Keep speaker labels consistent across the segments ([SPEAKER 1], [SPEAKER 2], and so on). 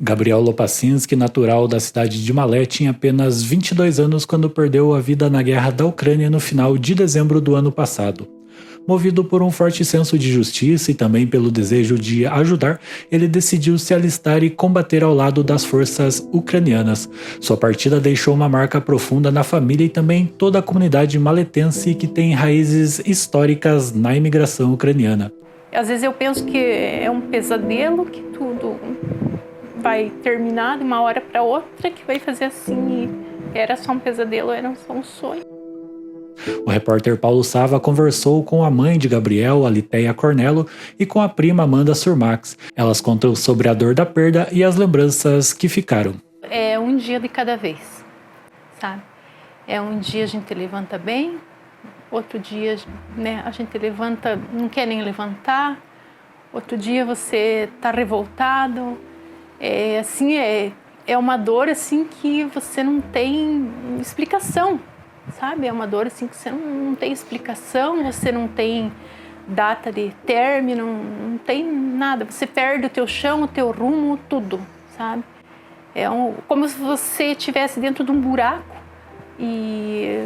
[SPEAKER 1] Gabriel Lopacinski, natural da cidade de Malé, tinha apenas 22 anos quando perdeu a vida na guerra da Ucrânia no final de dezembro do ano passado. Movido por um forte senso de justiça e também pelo desejo de ajudar, ele decidiu se alistar e combater ao lado das forças ucranianas. Sua partida deixou uma marca profunda na família e também toda a comunidade maletense que tem raízes históricas na imigração ucraniana.
[SPEAKER 2] Às vezes eu penso que é um pesadelo, que tudo vai terminar de uma hora para outra, que vai fazer assim, e era só um pesadelo, era só um sonho.
[SPEAKER 1] O repórter Paulo Sava conversou com a mãe de Gabriel, a Litéia Cornello, e com a prima Amanda Surmax. Elas contam sobre a dor da perda e as lembranças que ficaram.
[SPEAKER 2] É um dia de cada vez, sabe? É um dia a gente levanta bem, outro dia, né, a gente levanta, não quer nem levantar, outro dia você tá revoltado. É uma dor assim que você não tem explicação, sabe? É uma dor assim que você não tem explicação, você não tem data de término, não tem nada. Você perde o teu chão, o teu rumo, tudo, sabe? Como se você estivesse dentro de um buraco e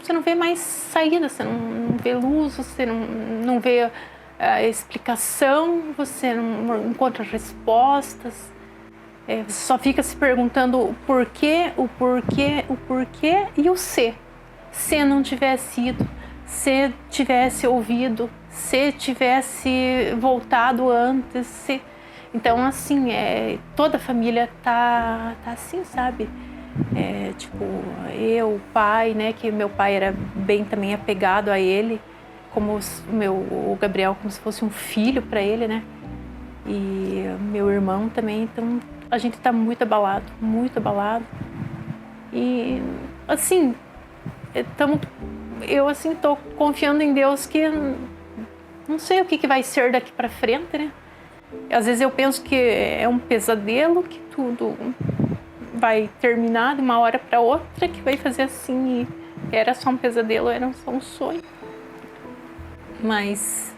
[SPEAKER 2] você não vê mais saída, você não vê luz, você não vê a explicação, você não encontra respostas. Você só fica se perguntando o porquê e o se. Se não tivesse ido, se tivesse ouvido, se tivesse voltado antes. Então, assim, toda a família tá assim, sabe? O pai, né? Que meu pai era bem também apegado a ele, como o Gabriel, como se fosse um filho para ele, né? E meu irmão também, então a gente tá muito abalado, muito abalado. E assim, eu assim tô confiando em Deus que não sei o que vai ser daqui para frente, né? Às vezes eu penso que é um pesadelo, que tudo vai terminar de uma hora para outra, que vai fazer assim, e era só um pesadelo, era só um sonho. Mas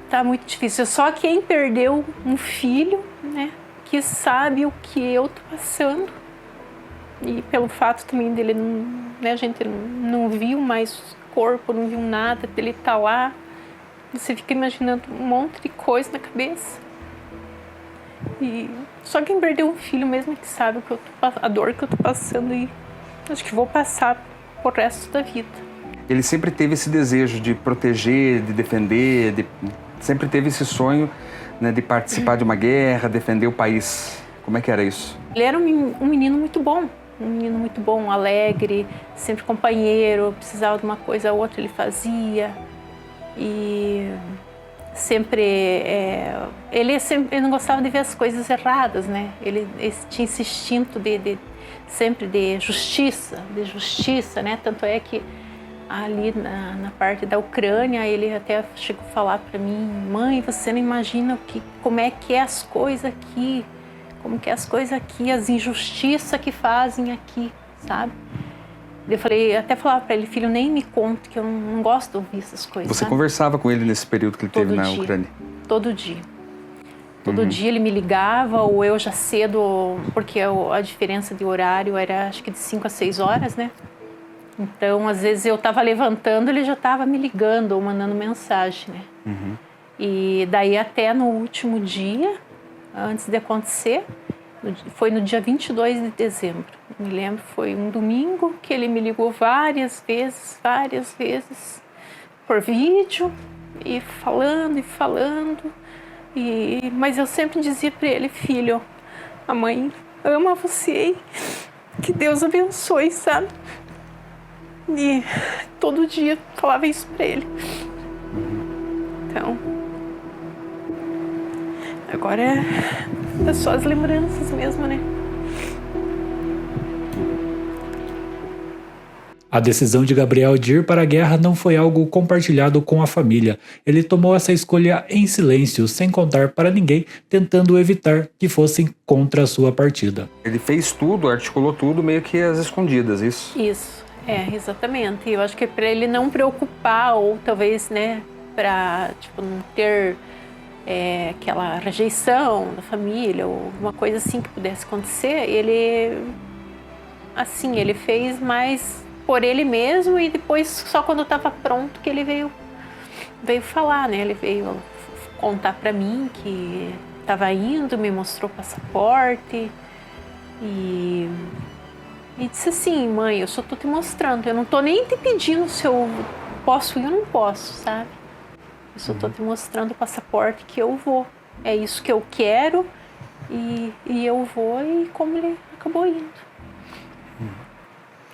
[SPEAKER 2] tá muito difícil. Só quem perdeu um filho, né, que sabe o que eu tô passando. E pelo fato também dele, né, a gente não viu mais corpo, não viu nada, dele tá lá. Você fica imaginando um monte de coisa na cabeça. E só quem perdeu um filho mesmo é que sabe a dor que eu tô passando, e acho que vou passar pro resto da vida.
[SPEAKER 3] Ele sempre teve esse desejo de proteger, de defender, sempre teve esse sonho, né, de participar de uma guerra, defender o país. Como é que era isso?
[SPEAKER 2] Ele era um menino muito bom, alegre, sempre companheiro, precisava de uma coisa ou outra ele fazia. E sempre, ele não gostava de ver as coisas erradas, né? Ele tinha esse instinto sempre de justiça, né? Tanto é que ali na parte da Ucrânia, ele até chegou a falar para mim: mãe, você não imagina como é que é as coisas aqui, as injustiças que fazem aqui, sabe? Eu até falava para ele: filho, nem me conte, que eu não gosto de ouvir essas coisas.
[SPEAKER 3] Você conversava com ele nesse período que ele teve na Ucrânia?
[SPEAKER 2] Todo dia. Todo dia ele me ligava, ou eu já cedo, porque a diferença de horário era acho que de 5 a 6 horas, né? Então, às vezes eu estava levantando, ele já estava me ligando ou mandando mensagem, né? E daí até no último dia, antes de acontecer, foi no dia 22 de dezembro. Me lembro, foi um domingo que ele me ligou várias vezes, por vídeo, e falando. Mas eu sempre dizia para ele: filho, a mãe ama você, que Deus abençoe, sabe? E todo dia falava isso para ele. Então, agora é só as lembranças mesmo, né?
[SPEAKER 1] A decisão de Gabriel de ir para a guerra não foi algo compartilhado com a família. Ele tomou essa escolha em silêncio, sem contar para ninguém, tentando evitar que fossem contra a sua partida.
[SPEAKER 3] Ele fez tudo, articulou tudo meio que às escondidas, isso?
[SPEAKER 2] Isso, exatamente. Eu acho que é para ele não preocupar, ou talvez, né, para não ter aquela rejeição da família ou alguma coisa assim que pudesse acontecer, ele fez mais por ele mesmo e depois só quando estava pronto que ele veio falar, né? Ele veio contar para mim que estava indo, me mostrou o passaporte e disse assim: mãe, eu só tô te mostrando, eu não tô nem te pedindo se eu posso ir ou não posso, sabe? Eu só tô te mostrando o passaporte que eu vou. É isso que eu quero e eu vou. E como ele acabou indo.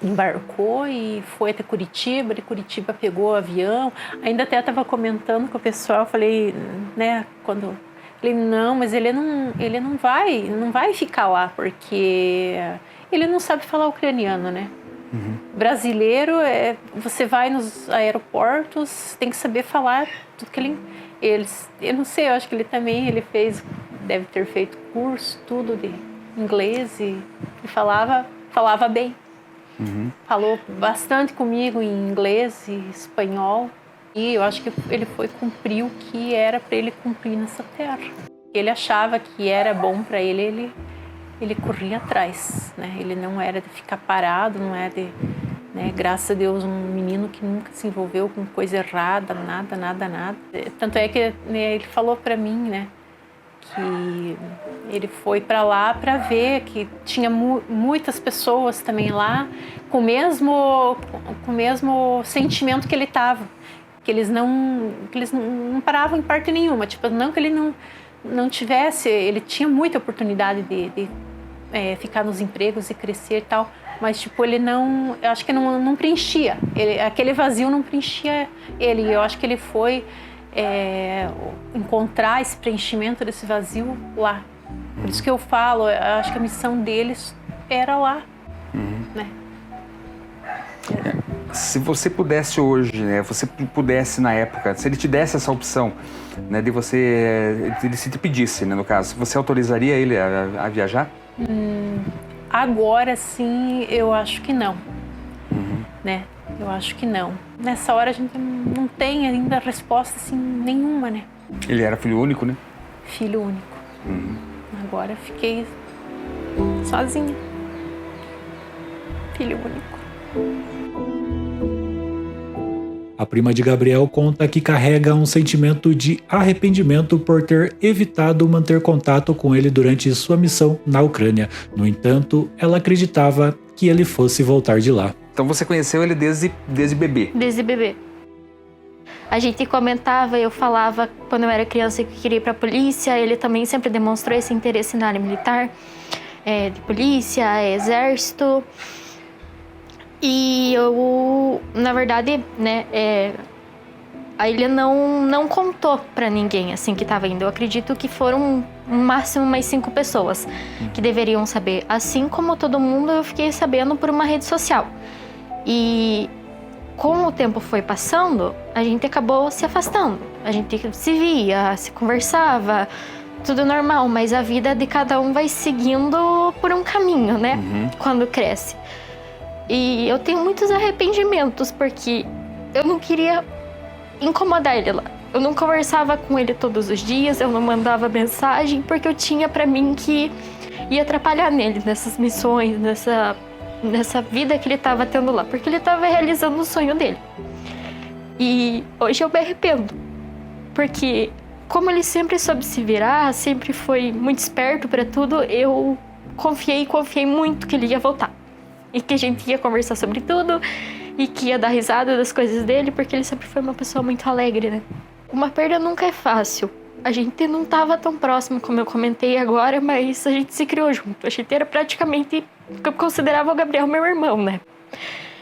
[SPEAKER 2] Embarcou e foi até Curitiba. De Curitiba pegou o avião. Ainda até estava comentando com o pessoal. Falei, né, falei, não, mas ele não vai ficar lá porque ele não sabe falar ucraniano, né? Brasileiro, você vai nos aeroportos, tem que saber falar tudo que eu não sei, eu acho que ele deve ter feito curso, tudo de inglês e falava bem. Falou bastante comigo em inglês e espanhol e eu acho que ele foi cumprir o que era para ele cumprir nessa terra. Ele achava que era bom para ele corria atrás, né? Ele não era de ficar parado, não é de, né? Graças a Deus, um menino que nunca se envolveu com coisa errada, nada. Tanto é que, né, ele falou para mim, né, que ele foi para lá para ver que tinha muitas pessoas também lá com o mesmo sentimento que ele estava, que eles não paravam em parte nenhuma, tipo, não que ele não tivesse, ele tinha muita oportunidade de ficar nos empregos e crescer e tal, mas tipo, eu acho que não preenchia, aquele vazio não preenchia ele, eu acho que ele foi encontrar esse preenchimento desse vazio lá. Por isso que eu falo, eu acho que a missão deles era lá, né?
[SPEAKER 3] Se você pudesse hoje, né, você pudesse na época, se ele te desse essa opção, né, ele se te pedisse, né, no caso, você autorizaria ele a viajar?
[SPEAKER 2] Agora sim, eu acho que não, né? Eu acho que não. Nessa hora a gente não tem ainda resposta assim nenhuma, né?
[SPEAKER 3] Ele era filho único, né?
[SPEAKER 2] Filho único. Agora fiquei sozinha. Filho único.
[SPEAKER 1] A prima de Gabriel conta que carrega um sentimento de arrependimento por ter evitado manter contato com ele durante sua missão na Ucrânia. No entanto, ela acreditava que ele fosse voltar de lá.
[SPEAKER 3] Então você conheceu ele desde bebê?
[SPEAKER 4] Desde bebê. A gente comentava, eu falava quando eu era criança que queria ir pra polícia, ele também sempre demonstrou esse interesse na área militar, de polícia, exército. E eu, na verdade, né, ele não contou pra ninguém, assim, que tava indo. Eu acredito que foram, no máximo, umas 5 pessoas que deveriam saber. Assim como todo mundo, eu fiquei sabendo por uma rede social. E com o tempo foi passando, a gente acabou se afastando. A gente se via, se conversava, tudo normal. Mas a vida de cada um vai seguindo por um caminho, né? Quando cresce. E eu tenho muitos arrependimentos, porque eu não queria incomodar ele lá. Eu não conversava com ele todos os dias, eu não mandava mensagem, porque eu tinha pra mim que ia atrapalhar nele nessas missões, nessa vida que ele estava tendo lá, porque ele estava realizando o sonho dele. E hoje eu me arrependo, porque como ele sempre soube se virar, sempre foi muito esperto pra tudo, eu confiei muito que ele ia voltar. E que a gente ia conversar sobre tudo, e que ia dar risada das coisas dele, porque ele sempre foi uma pessoa muito alegre, né? Uma perda nunca é fácil. A gente não estava tão próximo, como eu comentei agora, mas a gente se criou junto. A gente era praticamente, eu considerava o Gabriel meu irmão, né?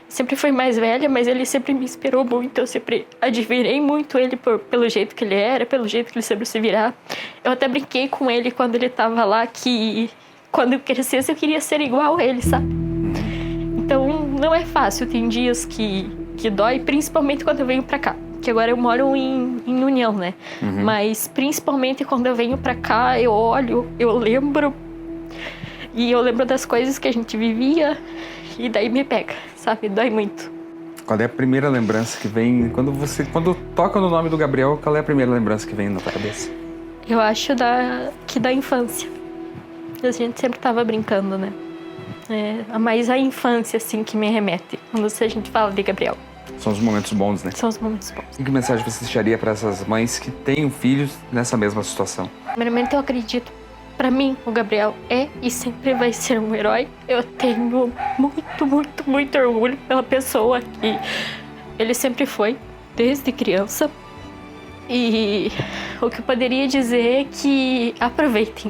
[SPEAKER 4] Sempre fui mais velha, mas ele sempre me inspirou muito. Eu sempre admirei muito ele pelo jeito que ele era, pelo jeito que ele sempre se virar. Eu até brinquei com ele quando ele estava lá, que quando eu crescesse eu queria ser igual a ele, sabe? Então não é fácil, tem dias que dói, principalmente quando eu venho pra cá. Que agora eu moro em União, né? Mas principalmente quando eu venho pra cá, eu olho, eu lembro. E eu lembro das coisas que a gente vivia e daí me pega, sabe? Dói muito.
[SPEAKER 3] Qual é a primeira lembrança que vem, quando toca no nome do Gabriel, qual é a primeira lembrança que vem na tua cabeça?
[SPEAKER 4] Eu acho que da infância. A gente sempre tava brincando, né? Mas a infância, assim, que me remete quando a gente fala de Gabriel.
[SPEAKER 3] São os momentos bons, né?
[SPEAKER 4] São os momentos bons.
[SPEAKER 3] E que mensagem você deixaria para essas mães que têm filhos nessa mesma situação?
[SPEAKER 4] Primeiramente, eu acredito, pra mim, o Gabriel é e sempre vai ser um herói. Eu tenho muito, muito, muito orgulho pela pessoa que ele sempre foi, desde criança. E o que eu poderia dizer é que aproveitem.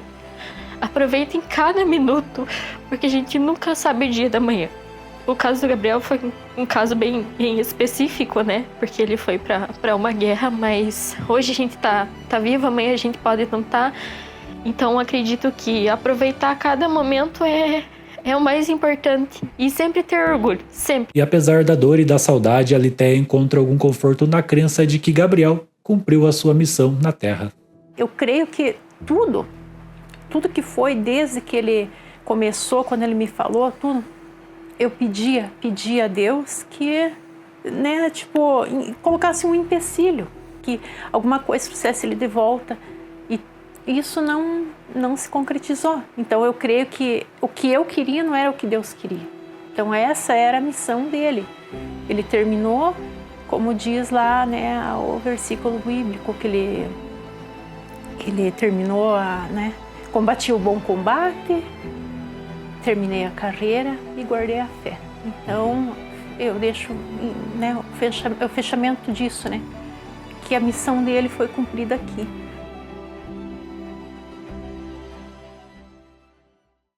[SPEAKER 4] Aproveitem cada minuto, porque a gente nunca sabe o dia da manhã. O caso do Gabriel foi um caso bem específico, né? Porque ele foi pra uma guerra, mas hoje a gente tá vivo, amanhã a gente pode não estar. Então acredito que aproveitar cada momento é o mais importante. E sempre ter orgulho, sempre.
[SPEAKER 1] E apesar da dor e da saudade, a Litéia encontra algum conforto na crença de que Gabriel cumpriu a sua missão na Terra.
[SPEAKER 2] Eu creio que tudo que foi desde que ele começou, quando ele me falou, tudo, eu pedia a Deus que, né, tipo, colocasse um empecilho, que alguma coisa trouxesse ele de volta. E isso não se concretizou. Então eu creio que o que eu queria não era o que Deus queria. Então essa era a missão dele. Ele terminou, como diz lá, né, o versículo bíblico, que ele terminou, né, combati o bom combate, terminei a carreira e guardei a fé. Então, eu deixo, né, o fechamento disso, né, que a missão dele foi cumprida aqui.